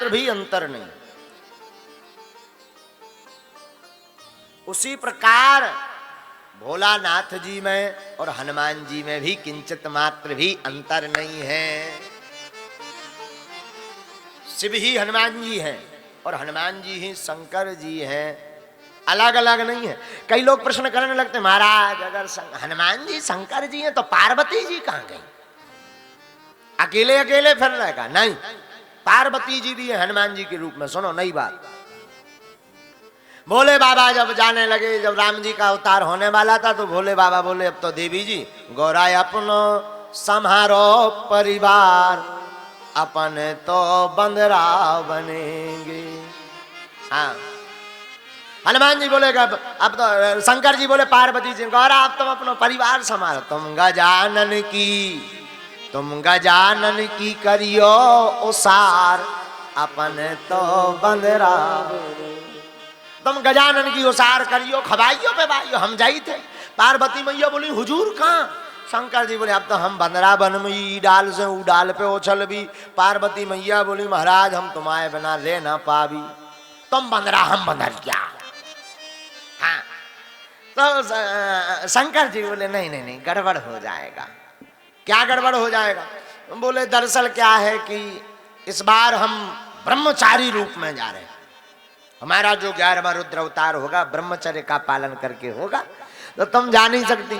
मात्र भी अंतर नहीं। उसी प्रकार भोलानाथ जी में और हनुमान जी में भी किंचित मात्र भी अंतर नहीं है। शिव ही हनुमान जी हैं और हनुमान जी ही शंकर जी हैं, अलग अलग नहीं है। कई लोग प्रश्न करने लगते, महाराज अगर हनुमान जी शंकर जी हैं तो पार्वती जी कहां गई? अकेले अकेले फिर रहेगा? नहीं, पार्वती जी भी है हनुमान जी के रूप में। सुनो नई बात, भोले बाबा जब जाने लगे, जब राम जी का अवतार होने वाला था, तो भोले बाबा बोले अब तो देवी जी गौराय अपनो संहारो परिवार, अपने तो बंदरा बनेंगे। हाँ, हनुमान जी बोले अब तो, शंकर जी बोले पार्वती जी गौरा अब तुम अपना परिवार संभालो, तुम गजानन की करियो उसार, अपने तो बंदरा, तुम गजानन की उसार करियो, खवाइयो पे बाइयो, हम जाई थे। पार्वती मैया बोली हुजूर कहाँ? शंकर जी बोले अब तो हम बंदरा बन में डाल से उडाल पे उछल भी। पार्वती मैया बोली महाराज हम तुम्हारे बिना रह ना पावी, तुम बंदरा हम बंदरिया। हाँ, तो शंकर जी बोले नहीं नहीं नहीं, गड़बड़ हो जाएगा। क्या गड़बड़ हो जाएगा? बोले दरअसल क्या है कि इस बार हम ब्रह्मचारी रूप में जा रहे हैं, हमारा जो 11वां रुद्र अवतार होगा ब्रह्मचर्य का पालन करके होगा, तो तुम जा नहीं सकती।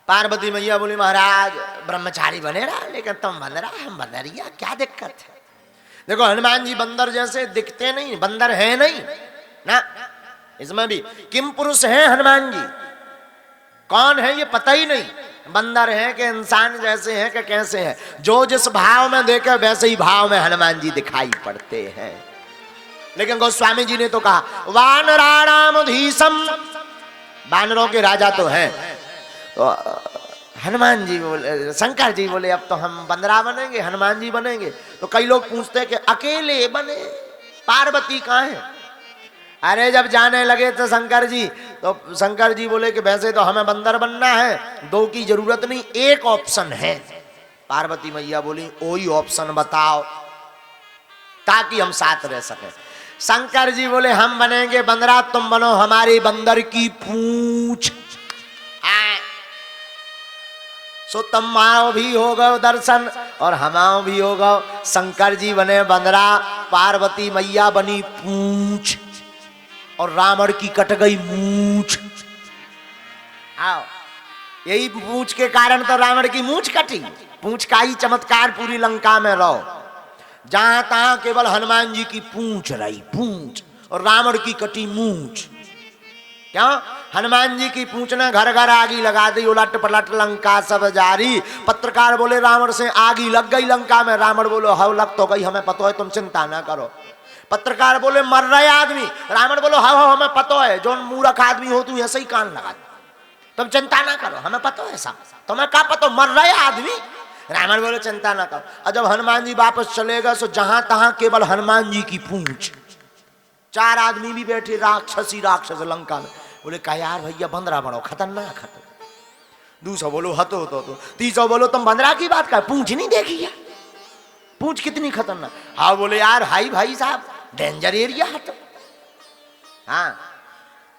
पार्वती मैया बोली महाराज ब्रह्मचारी बने रहा, लेकिन तुम बंदरा हम बंदरिया, क्या दिक्कत है? देखो हनुमान जी बंदर जैसे दिखते नहीं, बंदर है नहीं ना, इसमें भी किम पुरुष है हनुमान जी, कौन है ये पता ही नहीं। बंदर है कि इंसान जैसे हैं कि कैसे हैं, जो जिस भाव में देखे वैसे ही भाव में हनुमान जी दिखाई पड़ते हैं। लेकिन गोस्वामी जी ने तो कहा वानराणामधीशम, वानरों के राजा तो हैं। तो हनुमान जी बोले, शंकर जी बोले अब तो हम बंदरा बनेंगे, हनुमान जी बनेंगे। तो कई लोग पूछते हैं कि अकेले बने, पार्वती कहाँ है? अरे जब जाने लगे तो शंकर जी बोले कि वैसे तो हमें बंदर बनना है, दो की जरूरत नहीं, एक ऑप्शन है। पार्वती मैया बोली वही ऑप्शन बताओ ताकि हम साथ रह सके। शंकर जी बोले हम बनेंगे बंदरा, तुम बनो हमारी बंदर की पूंछ। सो तुम्हारो भी हो गए दर्शन और हमाओ भी हो गए। शंकर जी बने बंदरा, पार्वती मैया बनी पूंछ, और रावण की कट गई मूंछ। आओ, यही पूंछ के कारण तो रावण की मूंछ कटी। पूंछ का ही चमत्कार पूरी लंका में रहो, जहां तहां केवल हनुमान जी की पूंछ रही, पूंछ, और रावण की कटी मूंछ। क्यों? हनुमान जी की पूंछ ने घर घर आगी लगा दी, उलट पलट लंका सब जारी। पत्रकार बोले रावण से आगी लग गई लंका में, रावण बोलो हव लग तो गई, हमें पता है, तुम चिंता ना करो। पत्रकार बोले मर रहे आदमी, रावण बोलो हाँ हाँ हमें पता है, जो मूर्ख आदमी हो तू ऐसे ही कान लगा, तुम चिंता ना करो, हमें पता है सब, तुम्हें क्या पता मर रहे आदमी? रावण बोले चिंता ना करो। और जब हनुमान जी वापस चले गए तो जहां तहां केवल हनुमान जी की पूंछ। 4 आदमी भी बैठे राक्षस लंका में, बोले कहा यार भैया बंदरा बनो, खतरनाक खतर। दूसरा बोलो हतो तो, तीसरा बोलो तुम बंदरा की बात कर, पूंछ नहीं देखी है, पूंछ कितनी खतरनाक। हाँ बोले यार हाई भाई साहब डेंजर एरिया है तो। हाँ,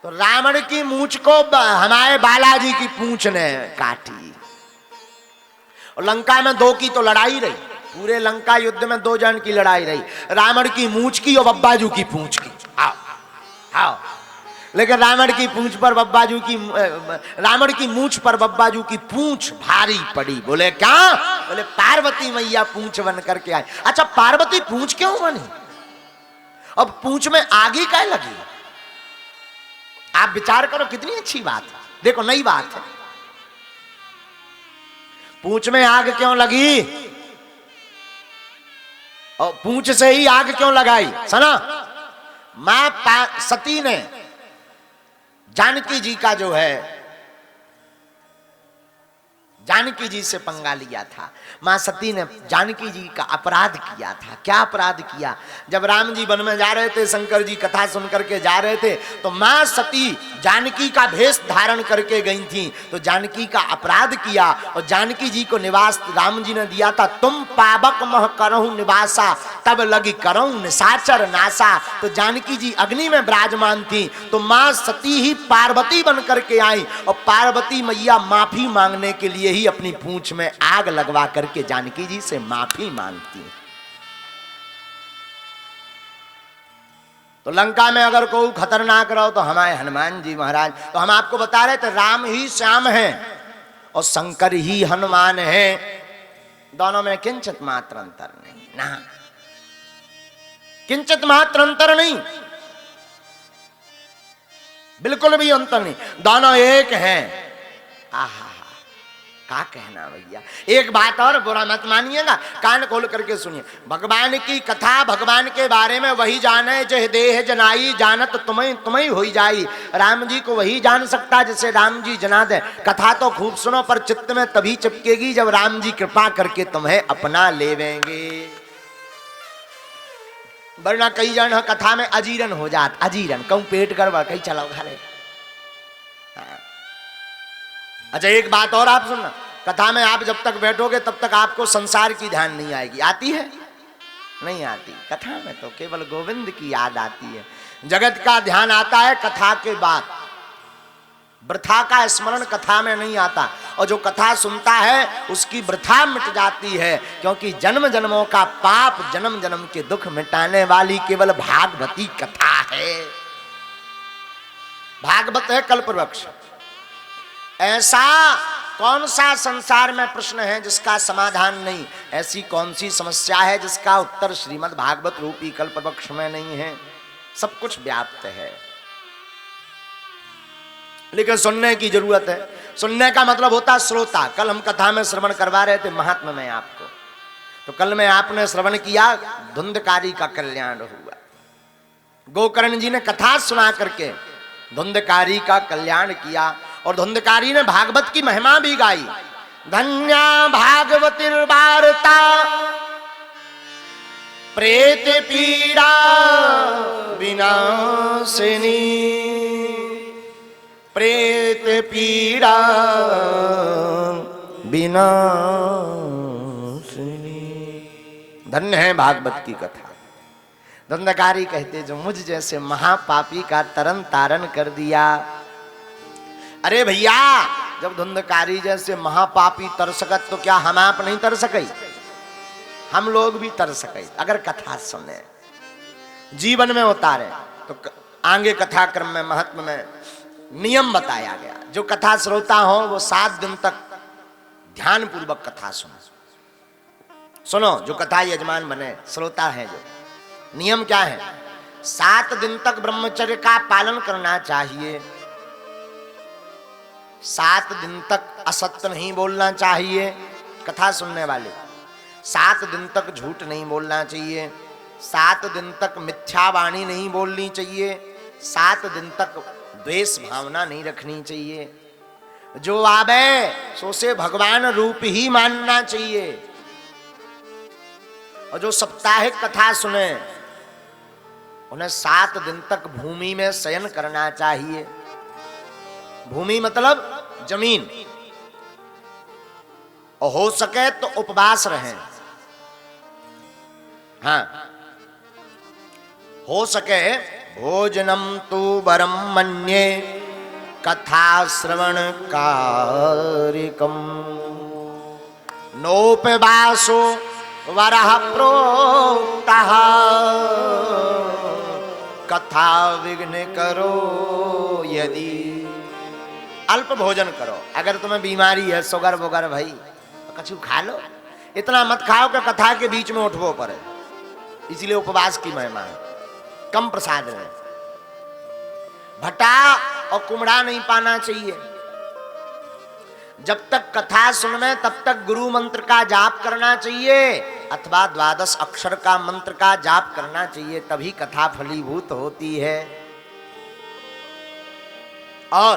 तो रावण की मूंछ को हमारे बालाजी की पूंछ ने काटी, और लंका में 2 की तो लड़ाई रही, पूरे लंका युद्ध में 2 जन की लड़ाई रही, रावण की मूंछ की और बब्बाजू की पूंछ की। आओ आओ, लेकिन रावण की मूंछ पर बब्बाजू की पूंछ भारी पड़ी। बोले क्या? बोले पार्वती मैया पूंछ बन करके आई। अच्छा पार्वती पूंछ क्यों बनी? अब पूंछ में आगी क्या लगी? आप विचार करो, कितनी अच्छी बात है। देखो नई बात है, पूंछ में आग क्यों लगी और पूंछ से ही आग क्यों लगाई? सुना, मां सती ने जानकी जी का जो है, जानकी जी से पंगा लिया था। मां सती ने जानकी जी का अपराध किया था। क्या अपराध किया? जब राम जी वन में जा रहे थे, शंकर जी कथा सुन करके जा रहे थे, तो मां सती जानकी का भेष धारण करके गई थी। तो जानकी का अपराध किया और जानकी जी को निवास राम जी ने दिया था, तुम पावक मह करहु निवासा तब लगी करहु निशाचर नासा। तो जानकी जी अग्नि में विराजमान थी, तो मां सती ही पार्वती बन करके आई और पार्वती मैया माफी मांगने के लिए ही अपनी पूंछ में आग लगवा करके जानकी जी से माफी मांगती। तो लंका में अगर कोई खतरनाक रहो तो हमारे हनुमान जी महाराज, तो हम आपको बता रहे थे राम ही श्याम हैं और शंकर ही हनुमान हैं, दोनों में किंचित मात्र अंतर नहीं ना, किंचित मात्र अंतर नहीं, बिल्कुल भी अंतर नहीं, दोनों एक हैं। आहा क्या कहना भैया। एक बात और बुरा मत मानिएगा, कान खोल करके सुनिए। भगवान की कथा, भगवान के बारे में वही जाने जह देह जनाई, जानत तुम्हें तुम्हें हो जाई। राम जी को वही जान सकता जिसे राम जी जना दे। कथा तो खूब सुनो पर चित्त में तभी चिपकेगी जब राम जी कृपा करके तुम्हें अपना लेवेंगे, वरना कई जन कथा में अजीरन हो जात, अजीरन कहूं पेट गड़बड़, कहीं चलाओ खा ले। अच्छा एक बात और आप सुनना, कथा में आप जब तक बैठोगे तब तक आपको संसार की ध्यान नहीं आएगी। आती है? नहीं आती। कथा में तो केवल गोविंद की याद आती है, जगत का ध्यान आता है कथा के बाद, वृथा का स्मरण कथा में नहीं आता। और जो कथा सुनता है उसकी वृथा मिट जाती है, क्योंकि जन्म जन्मों का पाप, जन्म जन्म के दुख मिटाने वाली केवल भागवती कथा है। भागवत है कल्पवृक्ष। ऐसा कौन सा संसार में प्रश्न है जिसका समाधान नहीं, ऐसी कौन सी समस्या है जिसका उत्तर श्रीमद् भागवत रूपी कल्पवृक्ष में नहीं है। सब कुछ व्याप्त है, लेकिन सुनने की जरूरत है। सुनने का मतलब होता श्रोता। कल हम कथा में श्रवण करवा रहे थे महात्मा में आपको, तो कल में आपने श्रवण किया धुंधकारी का कल्याण हुआ। गोकर्ण जी ने कथा सुना करके धुंधकारी का कल्याण किया और धुंधकारी ने भागवत की महिमा भी गाई। धन्या भागवतिर्वार्ता प्रेत पीड़ा विनाशिनी, प्रेत पीड़ा विनाशिनी। धन्य है भागवत की कथा। धुंधकारी कहते जो मुझ जैसे महापापी का तरन तारण कर दिया। अरे भैया, जब धुंधकारी जैसे महापापी तर सकत तो क्या हम आप नहीं तर सके? हम लोग भी तर सके अगर कथा सुने, जीवन में उतारे। तो आगे कथा क्रम में महत्व में नियम बताया गया, जो कथा श्रोता हो वो 7 दिन तक ध्यान पूर्वक कथा सुनो। जो कथा यजमान बने, श्रोता है जो, नियम क्या है? 7 दिन तक ब्रह्मचर्य का पालन करना चाहिए। 7 दिन तक असत्य नहीं बोलना चाहिए कथा सुनने वाले। 7 दिन तक झूठ नहीं बोलना चाहिए। 7 दिन तक मिथ्यावाणी नहीं बोलनी चाहिए। 7 दिन तक द्वेष भावना नहीं रखनी चाहिए। जो आवे सो से भगवान रूप ही मानना चाहिए। और जो साप्ताहिक कथा सुने उन्हें 7 दिन तक भूमि में शयन करना चाहिए। भूमि मतलब जमीन, और हो सके तो उपवास रहें। हाँ, हो सके भोजनम तु वरम मन्ये कथा श्रवण कारिकम, नोपवासो वरः प्रोक्तः कथा विघ्न करो यदि। अल्प भोजन करो। अगर तुम्हें बीमारी है, शुगर वगैरह भाई, तो कछु खा लो। इतना मत खाओ कि कथा के बीच में उठवो पड़े। इसीलिए उपवास की महिमा है। कम प्रसाद में भटा और कुमड़ा नहीं पाना चाहिए। जब तक कथा सुनने तब तक गुरु मंत्र का जाप करना चाहिए, अथवा 12 अक्षर का मंत्र का जाप करना चाहिए, तभी कथा फलीभूत होती है। और